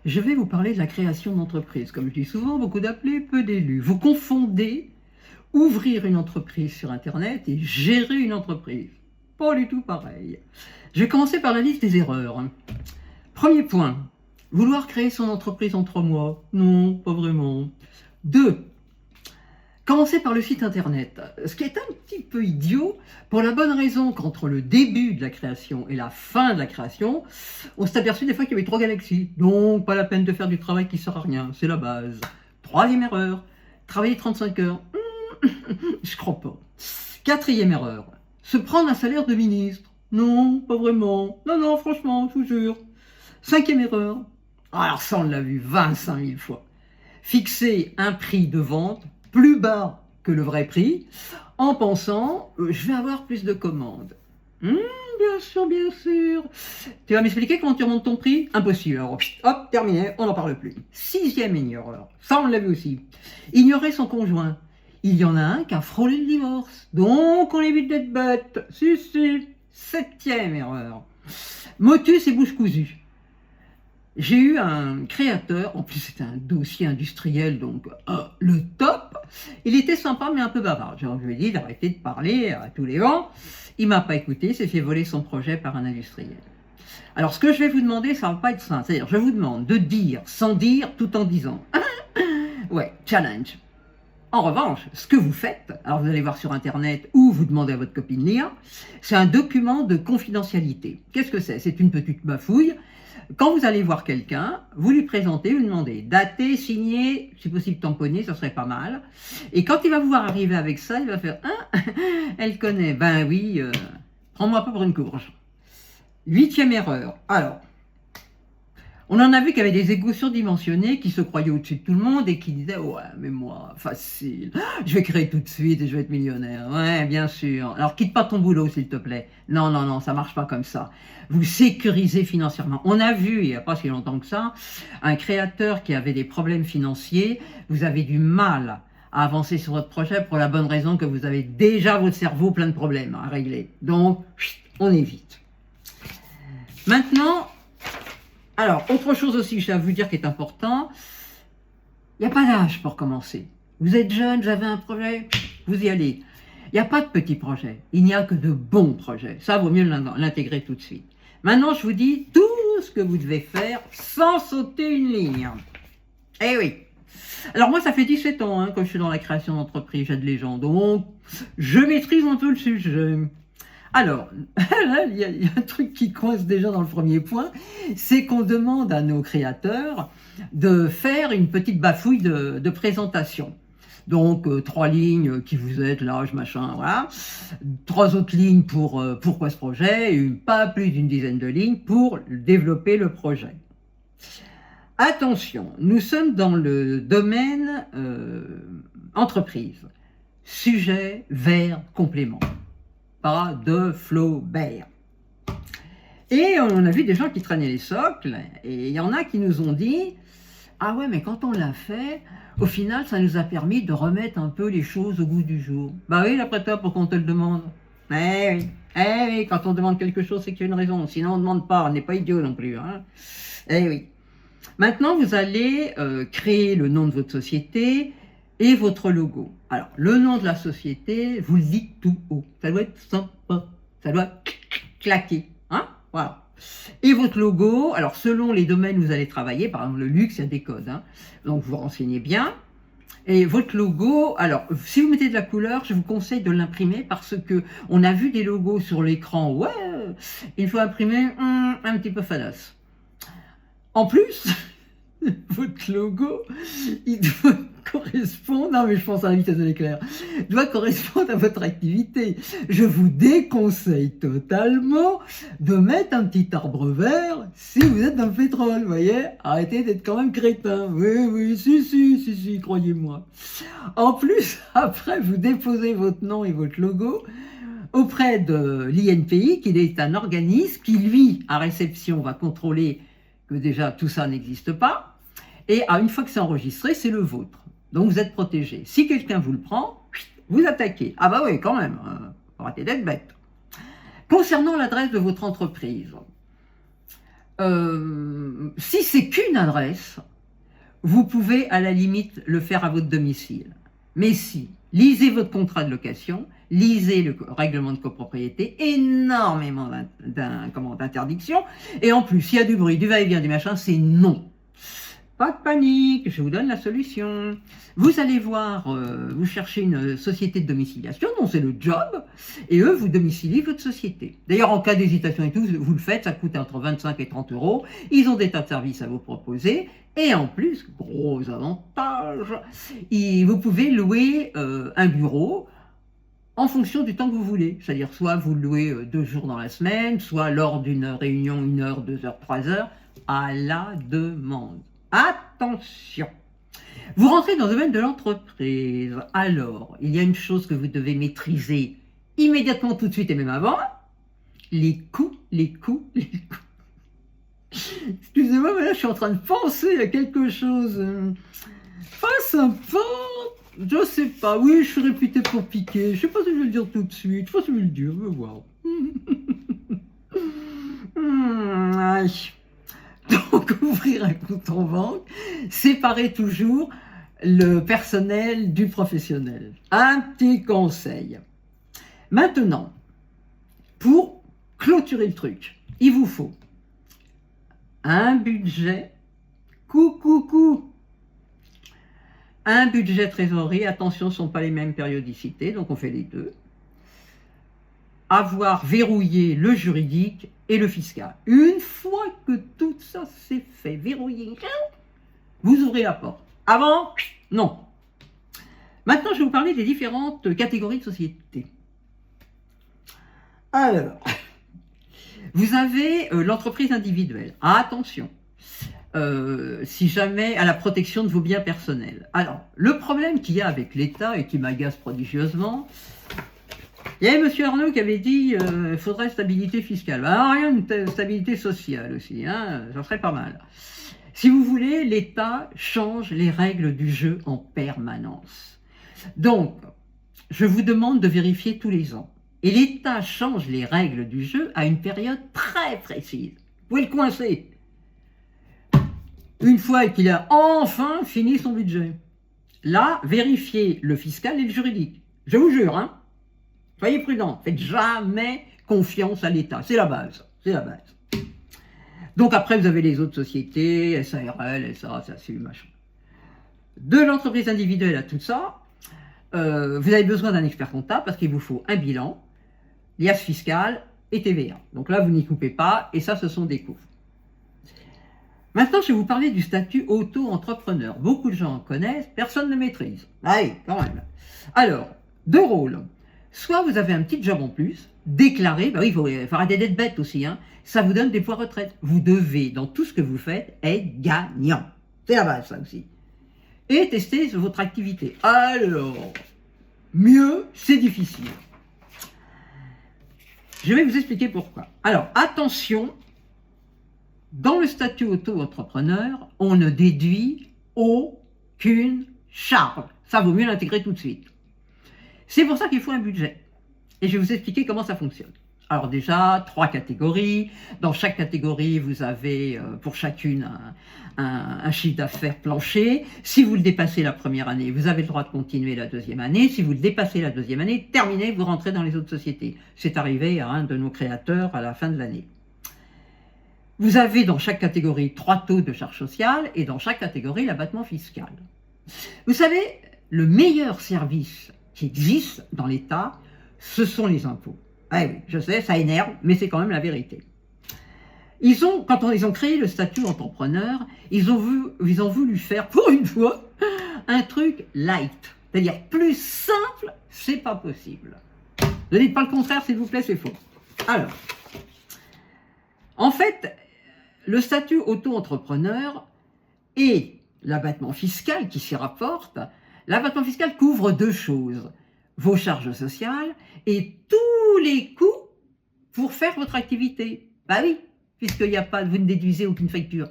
Je vais vous parler de la création d'entreprise. Comme je dis souvent, beaucoup d'appelés, peu d'élus. Vous confondez ouvrir une entreprise sur Internet et gérer une entreprise. Pas du tout pareil. Je vais commencer par la liste des erreurs. Premier point, vouloir créer son entreprise en 3 mois. Non, pas vraiment. 2. Commencer par le site Internet. Ce qui est un petit peu idiot, pour la bonne raison qu'entre le début de la création et la fin de la création, on s'est aperçu des fois qu'il y avait 3 galaxies. Donc, pas la peine de faire du travail qui sert à rien. C'est la base. 3e erreur, travailler 35 heures. Je crois pas. 4e erreur, se prendre un salaire de ministre. Non, pas vraiment. Non, franchement, je vous jure. 5e erreur, alors ça on l'a vu 25 000 fois. Fixer un prix de vente plus bas que le vrai prix en pensant je vais avoir plus de commandes. Bien sûr, bien sûr. Tu vas m'expliquer comment tu remontes ton prix? Impossible. Alors, hop, terminé, on n'en parle plus. 6e erreur, ça on l'a vu aussi. Ignorer son conjoint. Il y en a un qui a frôlé le divorce. Donc on évite d'être bête. Si. 7e erreur. Motus et bouche cousue. J'ai eu un créateur, en plus c'était un dossier industriel, donc le top. Il était sympa mais un peu bavard. Je lui ai dit d'arrêter de parler à tous les vents. Il m'a pas écouté, il s'est fait voler son projet par un industriel. Alors ce que je vais vous demander, ça va pas être simple. C'est-à-dire, je vous demande de dire sans dire tout en disant. Ouais, challenge. En revanche, ce que vous faites, alors vous allez voir sur Internet ou vous demandez à votre copine lire, c'est un document de confidentialité. Qu'est-ce que c'est? C'est une petite bafouille. Quand vous allez voir quelqu'un, vous lui présentez, vous lui demandez dater, signer, si possible tamponner, ça serait pas mal. Et quand il va vous voir arriver avec ça, il va faire « Ah, elle connaît, ben oui, prends-moi pas pour une courge ». 8e erreur. Alors, on en a vu qu'il y avait des égos surdimensionnés qui se croyaient au-dessus de tout le monde et qui disaient « Ouais, mais moi, facile, je vais créer tout de suite et je vais être millionnaire. » Ouais, bien sûr. Alors, quitte pas ton boulot, s'il te plaît. Non, ça marche pas comme ça. Vous sécurisez financièrement. On a vu, il n'y a pas si longtemps que ça, un créateur qui avait des problèmes financiers. Vous avez du mal à avancer sur votre projet pour la bonne raison que vous avez déjà votre cerveau plein de problèmes à régler. Donc, on évite. Maintenant, alors, autre chose aussi, je dois vous dire qui est important, il n'y a pas d'âge pour commencer. Vous êtes jeune, vous avez un projet, vous y allez. Il n'y a pas de petits projets, il n'y a que de bons projets. Ça, vaut mieux l'intégrer tout de suite. Maintenant, je vous dis tout ce que vous devez faire sans sauter une ligne. Eh oui. Alors moi, ça fait 17 ans que je suis dans la création d'entreprise, j'aide les gens, donc je maîtrise un peu le sujet. Alors, là, il y a un truc qui coince déjà dans le premier point, c'est qu'on demande à nos créateurs de faire une petite bafouille de présentation. Donc, 3 lignes, qui vous êtes, l'âge, machin, voilà. 3 autres lignes pour pourquoi ce projet, et pas plus d'une dizaine de lignes pour développer le projet. Attention, nous sommes dans le domaine entreprise. Sujet, verbe, complément. Pas de Flaubert. Et on a vu des gens qui traînaient les socles, et il y en a qui nous ont dit « Ah ouais, mais quand on l'a fait, au final, ça nous a permis de remettre un peu les choses au goût du jour. » Bah oui, d'après toi, pour qu'on te le demande. Eh oui, quand on demande quelque chose, c'est qu'il y a une raison. Sinon, on ne demande pas, on n'est pas idiot non plus. Hein. Eh oui. Maintenant, vous allez créer le nom de votre société et votre logo. Alors, le nom de la société, vous le dites tout haut. Ça doit être sympa. Ça doit claquer. Hein? Voilà. Et votre logo, alors selon les domaines où vous allez travailler, par exemple le luxe, il y a des codes. Hein, donc, vous renseignez bien. Et votre logo, alors, si vous mettez de la couleur, je vous conseille de l'imprimer parce que on a vu des logos sur l'écran. Ouais, il faut imprimer un petit peu fadasse. En plus, votre logo, il doit correspondre, non mais je pense à la vitesse de l'éclair, doit correspondre à votre activité. Je vous déconseille totalement de mettre un petit arbre vert si vous êtes dans le pétrole, vous voyez. Arrêtez d'être quand même crétin. Oui, si, croyez-moi. En plus, après, vous déposez votre nom et votre logo auprès de l'INPI, qui est un organisme qui, lui, à réception, va contrôler que déjà tout ça n'existe pas, et une fois que c'est enregistré, c'est le vôtre. Donc vous êtes protégé. Si quelqu'un vous le prend, vous attaquez. Ah bah oui, quand même, arrêtez d'être bête. Concernant l'adresse de votre entreprise, Si c'est qu'une adresse, vous pouvez à la limite le faire à votre domicile. Mais si, lisez votre contrat de location, lisez le règlement de copropriété, énormément d'interdictions, et en plus, s'il y a du bruit, du va-et-vient, du machin, c'est non. Pas de panique, je vous donne la solution. Vous allez voir, vous cherchez une société de domiciliation, dont c'est le job, et eux, vous domicilient votre société. D'ailleurs, en cas d'hésitation et tout, vous le faites, ça coûte entre 25 et 30 euros. Ils ont des tas de services à vous proposer, et en plus, gros avantage, vous pouvez louer un bureau en fonction du temps que vous voulez. C'est-à-dire, soit vous louez 2 jours dans la semaine, soit lors d'une réunion, 1 heure, 2 heures, 3 heures, à la demande. Attention! Vous rentrez dans le domaine de l'entreprise. Alors, il y a une chose que vous devez maîtriser immédiatement, tout de suite et même avant. Les coûts. Excusez-moi, mais là, je suis en train de penser à quelque chose. Pas sympa. Je sais pas. Oui, je suis réputé pour piquer. Je sais pas si je vais le dire tout de suite. Je sais pas si je vais le dire. Je vais voir. Aïe. Donc, ouvrir un compte en banque, séparer toujours le personnel du professionnel. Un petit conseil. Maintenant, pour clôturer le truc, il vous faut un budget, un budget trésorerie, attention, ce ne sont pas les mêmes périodicités, donc on fait les deux. Avoir verrouillé le juridique et le fiscal. Une fois que tout ça c'est fait, verrouillé, vous ouvrez la porte. Avant, non. Maintenant, je vais vous parler des différentes catégories de sociétés. Alors, vous avez l'entreprise individuelle. Attention, si jamais à la protection de vos biens personnels. Alors, le problème qu'il y a avec l'État et qui m'agace prodigieusement, il y avait M. Arnaud qui avait dit qu'il faudrait stabilité fiscale. Alors, rien de stabilité sociale aussi, hein, ça serait pas mal. Si vous voulez, l'État change les règles du jeu en permanence. Donc, je vous demande de vérifier tous les ans. Et l'État change les règles du jeu à une période très précise. Vous pouvez le coincer. Une fois qu'il a enfin fini son budget. Là, vérifiez le fiscal et le juridique. Je vous jure, hein. Soyez prudents, faites jamais confiance à l'État, c'est la base, c'est la base. Donc après, vous avez les autres sociétés, SARL, SA, SASU, machin. De l'entreprise individuelle à tout ça, vous avez besoin d'un expert comptable parce qu'il vous faut un bilan, l'IAS fiscal et TVA. Donc là, vous n'y coupez pas, et ça, ce sont des coûts. Maintenant, je vais vous parler du statut auto-entrepreneur. Beaucoup de gens en connaissent, personne ne maîtrise. Allez, quand même. Alors, 2 rôles. Soit vous avez un petit job en plus, déclaré, bah oui, il faut arrêter d'être bête aussi, hein. Ça vous donne des points retraite. Vous devez, dans tout ce que vous faites, être gagnant. C'est la base, ça aussi. Et tester votre activité. Alors, mieux, c'est difficile. Je vais vous expliquer pourquoi. Alors, attention, dans le statut auto-entrepreneur, on ne déduit aucune charge. Ça vaut mieux l'intégrer tout de suite. C'est pour ça qu'il faut un budget. Et je vais vous expliquer comment ça fonctionne. Alors déjà, 3 catégories. Dans chaque catégorie, vous avez pour chacune un chiffre d'affaires plancher. Si vous le dépassez la première année, vous avez le droit de continuer la deuxième année. Si vous le dépassez la deuxième année, terminé, vous rentrez dans les autres sociétés. C'est arrivé à un de nos créateurs à la fin de l'année. Vous avez dans chaque catégorie 3 taux de charges sociales et dans chaque catégorie l'abattement fiscal. Vous savez, le meilleur service qui existe dans l'État, ce sont les impôts. Ah oui, je sais, ça énerve, mais c'est quand même la vérité. Quand ils ont créé le statut entrepreneur, ils ont voulu faire, pour une fois, un truc light. C'est-à-dire plus simple, c'est pas possible. Ne dites pas le contraire, s'il vous plaît, c'est faux. Alors, en fait, le statut auto-entrepreneur et l'abattement fiscal qui s'y rapporte, l'abattement fiscal couvre 2 choses, vos charges sociales et tous les coûts pour faire votre activité. Bah oui, puisqu'il n'y a pas, vous ne déduisez aucune facture.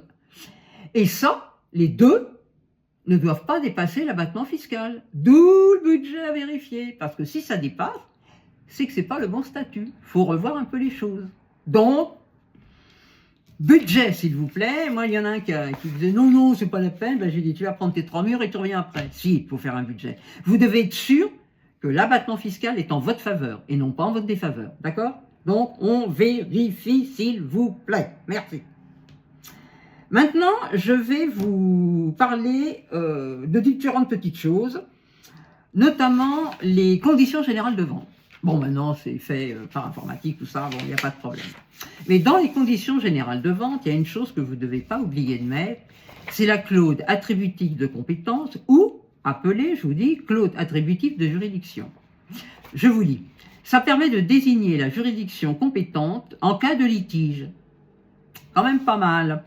Et ça, les 2 ne doivent pas dépasser l'abattement fiscal. D'où le budget à vérifier, parce que si ça dépasse, c'est que ce n'est pas le bon statut. Il faut revoir un peu les choses. Donc, Budget, s'il vous plaît. Moi, il y en a un qui disait non, non, c'est pas la peine. Ben, j'ai dit, tu vas prendre tes 3 murs et tu reviens après. Si, il faut faire un budget. Vous devez être sûr que l'abattement fiscal est en votre faveur et non pas en votre défaveur. D'accord? Donc, on vérifie, s'il vous plaît. Merci. Maintenant, je vais vous parler de différentes petites choses, notamment les conditions générales de vente. Bon, maintenant, c'est fait par informatique, tout ça, bon, il n'y a pas de problème. Mais dans les conditions générales de vente, il y a une chose que vous ne devez pas oublier de mettre, c'est la clause attributive de compétence ou, appelée, je vous dis, clause attributive de juridiction. Je vous lis. Ça permet de désigner la juridiction compétente en cas de litige. Quand même pas mal.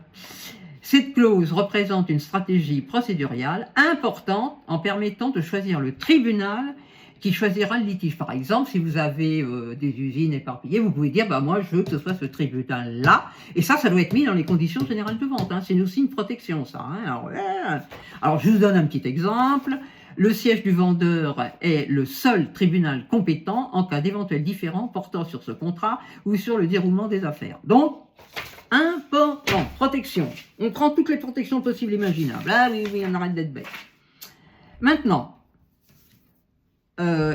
Cette clause représente une stratégie procéduriale importante en permettant de choisir le tribunal qui choisira le litige. Par exemple, si vous avez des usines éparpillées, vous pouvez dire, bah, moi, je veux que ce soit ce tribunal-là. Et ça doit être mis dans les conditions générales de vente. Hein. C'est aussi une protection, ça. Hein. Alors, je vous donne un petit exemple. Le siège du vendeur est le seul tribunal compétent en cas d'éventuels différends portant sur ce contrat ou sur le déroulement des affaires. Donc, important, protection. On prend toutes les protections possibles et imaginables. Ah oui, oui, on arrête d'être bête. Maintenant,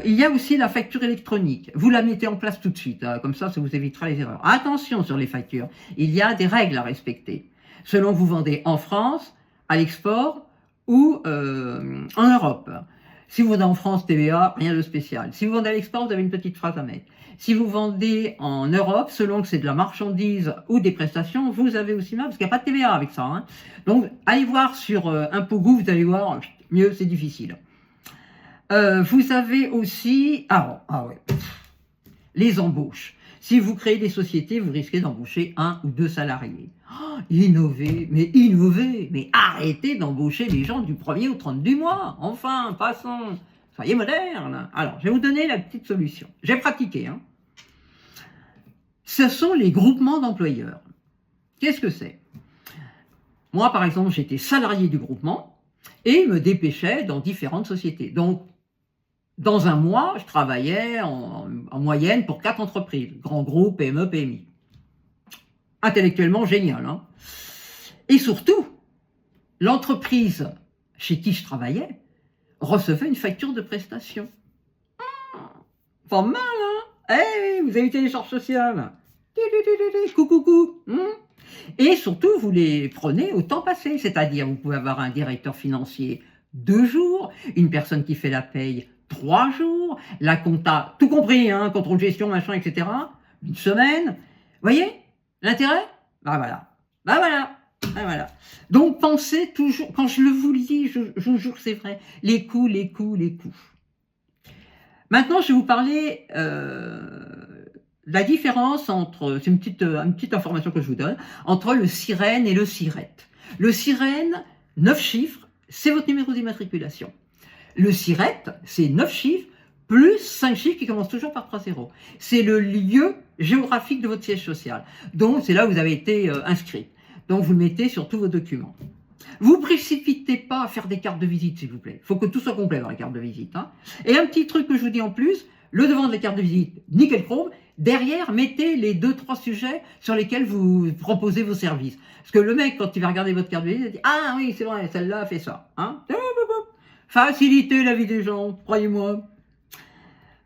il y a aussi la facture électronique. Vous la mettez en place tout de suite, hein, comme ça vous évitera les erreurs. Attention sur les factures, il y a des règles à respecter. Selon que vous vendez en France, à l'export ou en Europe. Si vous vendez en France, TVA, rien de spécial. Si vous vendez à l'export, vous avez une petite phrase à mettre. Si vous vendez en Europe, selon que c'est de la marchandise ou des prestations, vous avez aussi mal, parce qu'il n'y a pas de TVA avec ça. Hein. Donc, allez voir sur Impôt Gouv, vous allez voir, mieux, c'est difficile. Vous avez aussi, les embauches. Si vous créez des sociétés, vous risquez d'embaucher 1 ou 2 salariés. Oh, innover, mais arrêtez d'embaucher les gens du 1er au 30 du mois. Enfin, passons, soyez modernes. Alors, je vais vous donner la petite solution. J'ai pratiqué. Hein. Ce sont les groupements d'employeurs. Qu'est-ce que c'est? Moi, par exemple, j'étais salarié du groupement et me dépêchais dans différentes sociétés. Donc, dans un mois, je travaillais en moyenne pour 4 entreprises, grands groupes, PME, PMI. Intellectuellement génial. Hein. Et surtout, l'entreprise chez qui je travaillais recevait une facture de prestation. Pas mal, hein? Hey, vous avez les charges sociales. Coucou. Et surtout, vous les prenez au temps passé. C'est-à-dire, vous pouvez avoir un directeur financier 2 jours, une personne qui fait la paye 3 jours, la compta, tout compris, hein, contrôle gestion, machin, etc. Une semaine. Vous voyez l'intérêt? Bah voilà. Donc pensez toujours, quand je vous le dis, je vous jure que c'est vrai, les coûts. Maintenant, je vais vous parler la différence entre, c'est une petite information que je vous donne, entre le sirène et le sirette. Le sirène, 9 chiffres, c'est votre numéro d'immatriculation. Le sirette, c'est 9 chiffres, plus 5 chiffres qui commencent toujours par 3-0. C'est le lieu géographique de votre siège social. Donc, c'est là où vous avez été inscrit. Donc, vous le mettez sur tous vos documents. Vous précipitez pas à faire des cartes de visite, s'il vous plaît. Il faut que tout soit complet dans les cartes de visite. Hein. Et un petit truc que je vous dis en plus, le devant de la carte de visite, nickel chrome. Derrière, mettez les 2-3 sujets sur lesquels vous proposez vos services. Parce que le mec, quand il va regarder votre carte de visite, il dit « Ah oui, c'est vrai, celle-là fait ça. Hein » Faciliter la vie des gens, croyez-moi.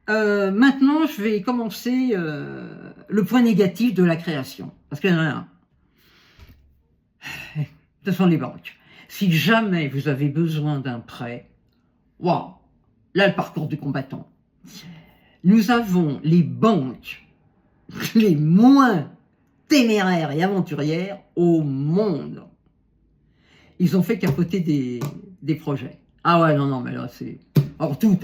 Maintenant, je vais commencer le point négatif de la création. Parce qu'il y en a un. Ce sont les banques. Si jamais vous avez besoin d'un prêt, waouh, là le parcours du combattant. Nous avons les banques les moins téméraires et aventurières au monde. Ils ont fait capoter des projets. Ah ouais, non, mais là c'est... Or toutes.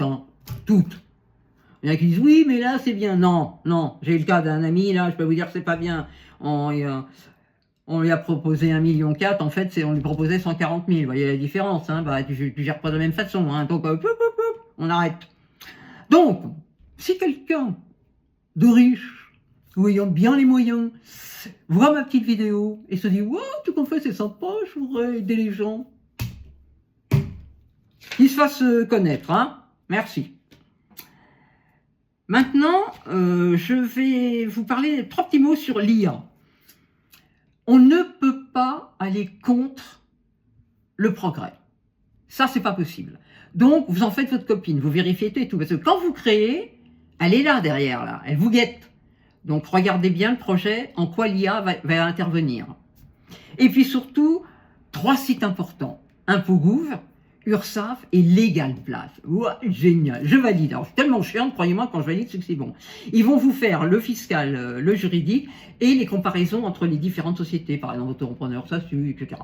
Il y en a qui disent, oui, mais là c'est bien. Non, j'ai eu le cas d'un ami, là, je peux vous dire que c'est pas bien. On lui a proposé 1,4 million, en fait, on lui proposait 140 000. Vous voyez la différence, hein, bah, tu gères pas de la même façon, hein, donc on arrête. Donc, si quelqu'un de riche, ou ayant bien les moyens, voit ma petite vidéo et se dit, wow, tout qu'on fait c'est sympa, je voudrais aider les gens, qu'il se fasse connaître, hein. Merci. Maintenant, je vais vous parler 3 petits mots sur l'IA. On ne peut pas aller contre le progrès. Ça, c'est pas possible. Donc, vous en faites votre copine, vous vérifiez tout et tout. Parce que quand vous créez, elle est là derrière, là. Elle vous guette. Donc, regardez bien le projet, en quoi l'IA va intervenir. Et puis surtout, 3 sites importants. ImpôGouv, URSSAF et Légal Place. Ouah, génial, je valide. Alors, c'est tellement chiant, croyez-moi, quand je valide, c'est que c'est bon. Ils vont vous faire le fiscal, le juridique et les comparaisons entre les différentes sociétés, par exemple, auto-entrepreneur, SASU, etc.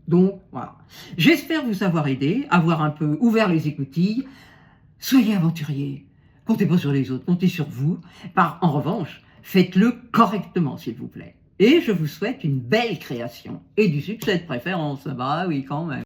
Donc, voilà. J'espère vous avoir aidé, avoir un peu ouvert les écoutilles. Soyez aventuriers. Comptez pas sur les autres, comptez sur vous. En revanche, faites-le correctement, s'il vous plaît. Et je vous souhaite une belle création et du succès de préférence. Bah oui, quand même.